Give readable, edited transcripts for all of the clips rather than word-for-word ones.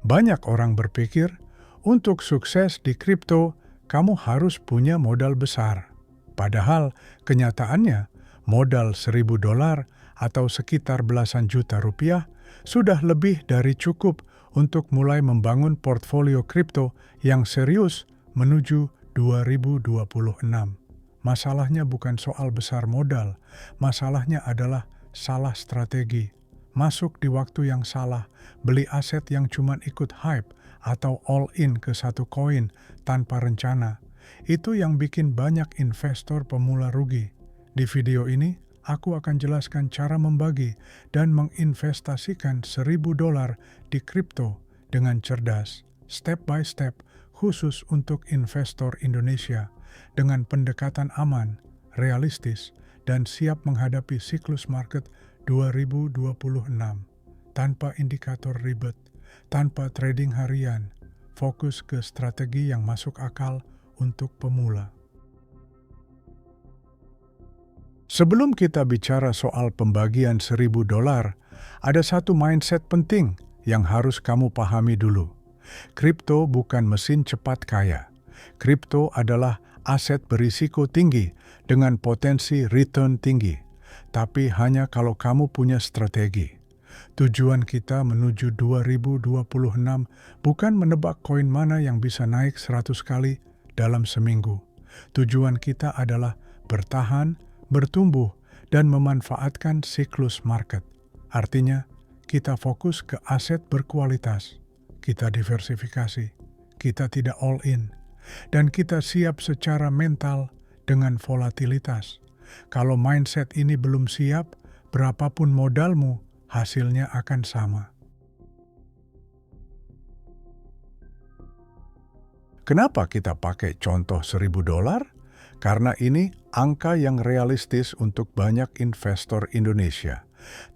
Banyak orang berpikir, untuk sukses di kripto, kamu harus punya modal besar. Padahal, kenyataannya, modal $1.000 atau sekitar belasan juta rupiah sudah lebih dari cukup untuk mulai membangun portfolio kripto yang serius menuju 2026. Masalahnya bukan soal besar modal, masalahnya adalah salah strategi. Masuk di waktu yang salah, beli aset yang cuma ikut hype, atau all in ke satu koin tanpa rencana. Itu yang bikin banyak investor pemula rugi. Di video ini, aku akan jelaskan cara membagi dan menginvestasikan $1.000 di kripto dengan cerdas, step by step, khusus untuk investor Indonesia, dengan pendekatan aman, realistis, dan siap menghadapi siklus market 2026. Tanpa indikator ribet, tanpa trading harian, fokus ke strategi yang masuk akal untuk pemula. Sebelum kita bicara soal pembagian $1.000, ada satu mindset penting yang harus kamu pahami dulu. Kripto bukan mesin cepat kaya. Kripto adalah aset berisiko tinggi dengan potensi return tinggi, tapi hanya kalau kamu punya strategi. Tujuan kita menuju 2026 bukan menebak koin mana yang bisa naik 100 kali dalam seminggu. Tujuan kita adalah bertahan, bertumbuh, dan memanfaatkan siklus market. Artinya, kita fokus ke aset berkualitas, kita diversifikasi, kita tidak all in, dan kita siap secara mental dengan volatilitas. Kalau mindset ini belum siap, berapapun modalmu, hasilnya akan sama. Kenapa kita pakai contoh $1.000? Karena ini angka yang realistis untuk banyak investor Indonesia,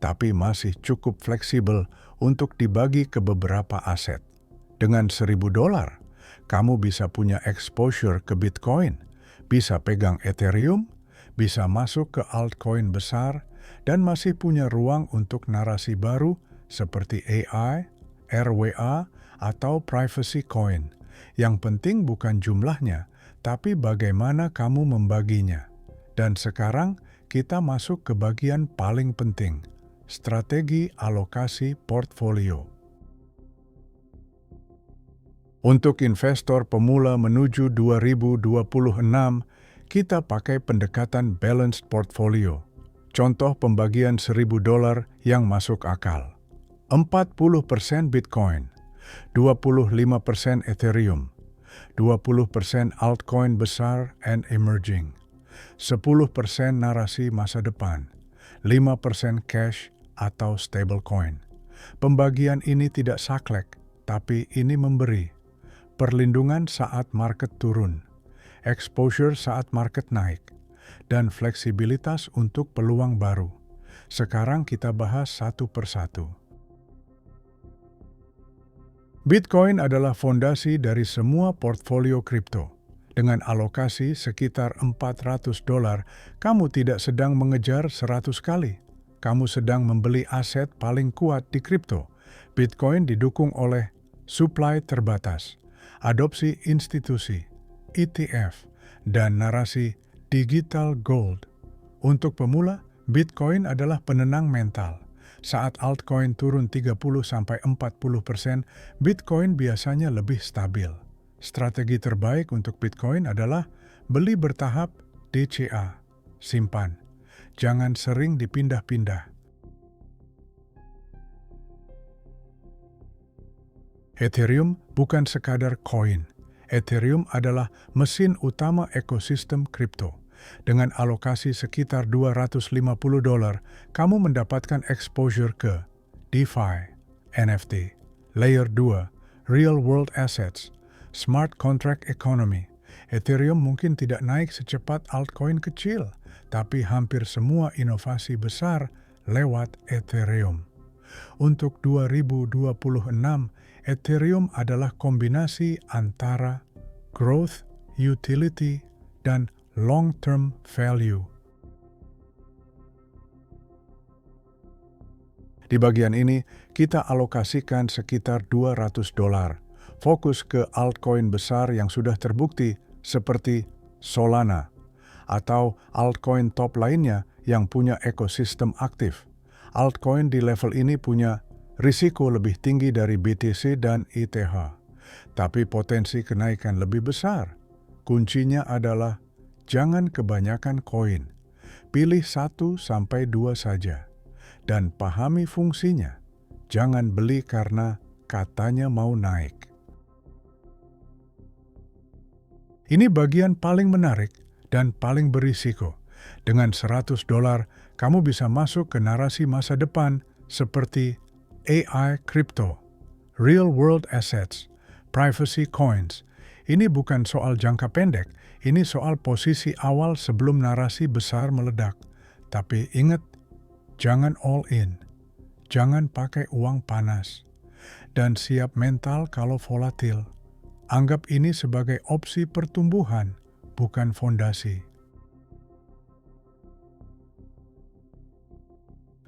tapi masih cukup fleksibel untuk dibagi ke beberapa aset. Dengan $1.000, kamu bisa punya exposure ke Bitcoin, bisa pegang Ethereum, bisa masuk ke altcoin besar, dan masih punya ruang untuk narasi baru seperti AI, RWA, atau privacy coin. Yang penting bukan jumlahnya, tapi bagaimana kamu membaginya. Dan sekarang kita masuk ke bagian paling penting, strategi alokasi portfolio. Untuk investor pemula menuju 2026, kita pakai pendekatan balanced portfolio. Contoh pembagian $1.000 yang masuk akal. 40% Bitcoin, 25% Ethereum, 20% altcoin besar and emerging, 10% narasi masa depan, 5% cash atau stablecoin. Pembagian ini tidak saklek, tapi ini memberi perlindungan saat market turun, exposure saat market naik, dan fleksibilitas untuk peluang baru. Sekarang kita bahas satu persatu. Bitcoin adalah fondasi dari semua portfolio kripto. Dengan alokasi sekitar $400, kamu tidak sedang mengejar 100 kali. Kamu sedang membeli aset paling kuat di kripto. Bitcoin didukung oleh supply terbatas, adopsi institusi, ETF, dan narasi digital gold. Untuk pemula, Bitcoin adalah penenang mental. Saat altcoin turun 30-40%, Bitcoin biasanya lebih stabil. Strategi terbaik untuk Bitcoin adalah beli bertahap DCA, simpan. Jangan sering dipindah-pindah. Ethereum bukan sekadar koin. Ethereum adalah mesin utama ekosistem kripto. Dengan alokasi sekitar $250, kamu mendapatkan exposure ke DeFi, NFT, Layer 2, Real World Assets, Smart Contract Economy. Ethereum mungkin tidak naik secepat altcoin kecil, tapi hampir semua inovasi besar lewat Ethereum. Untuk 2026, Ethereum adalah kombinasi antara growth, utility, dan long-term value. Di bagian ini, kita alokasikan sekitar $200. Fokus ke altcoin besar yang sudah terbukti seperti Solana atau altcoin top lainnya yang punya ekosistem aktif. Altcoin di level ini punya risiko lebih tinggi dari BTC dan ETH, tapi potensi kenaikan lebih besar. Kuncinya adalah jangan kebanyakan koin. Pilih 1-2 saja dan pahami fungsinya. Jangan beli karena katanya mau naik. Ini bagian paling menarik dan paling berisiko. Dengan $100, kamu bisa masuk ke narasi masa depan seperti AI crypto, real world assets, privacy coins. Ini bukan soal jangka pendek, ini soal posisi awal sebelum narasi besar meledak. Tapi ingat, jangan all in, jangan pakai uang panas, dan siap mental kalau volatil. Anggap ini sebagai opsi pertumbuhan, bukan fondasi.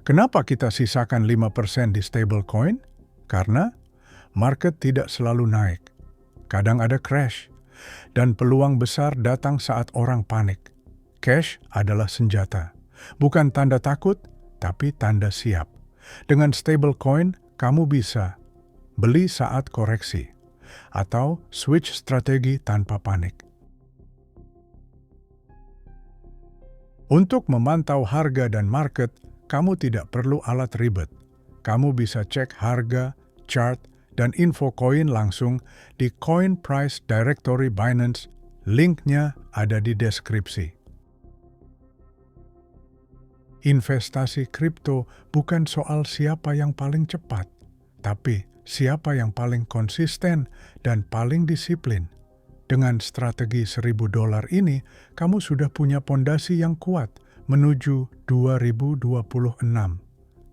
Kenapa kita sisakan 5% di stablecoin? Karena market tidak selalu naik. Kadang ada crash, dan peluang besar datang saat orang panik. Cash adalah senjata, bukan tanda takut, tapi tanda siap. Dengan stablecoin, kamu bisa beli saat koreksi, atau switch strategi tanpa panik. Untuk memantau harga dan market, kamu tidak perlu alat ribet. Kamu bisa cek harga, chart, dan info koin langsung di Coin Price Directory Binance. Linknya ada di deskripsi. Investasi kripto bukan soal siapa yang paling cepat, tapi siapa yang paling konsisten dan paling disiplin. Dengan strategi $1.000 ini, kamu sudah punya pondasi yang kuat menuju 2026.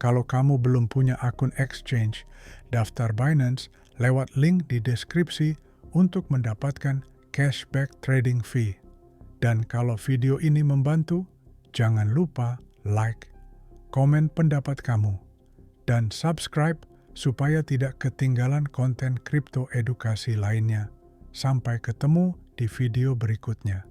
Kalau kamu belum punya akun exchange, daftar Binance lewat link di deskripsi untuk mendapatkan cashback trading fee. Dan kalau video ini membantu, jangan lupa like, komen pendapat kamu, dan subscribe supaya tidak ketinggalan konten kripto edukasi lainnya. Sampai ketemu di video berikutnya.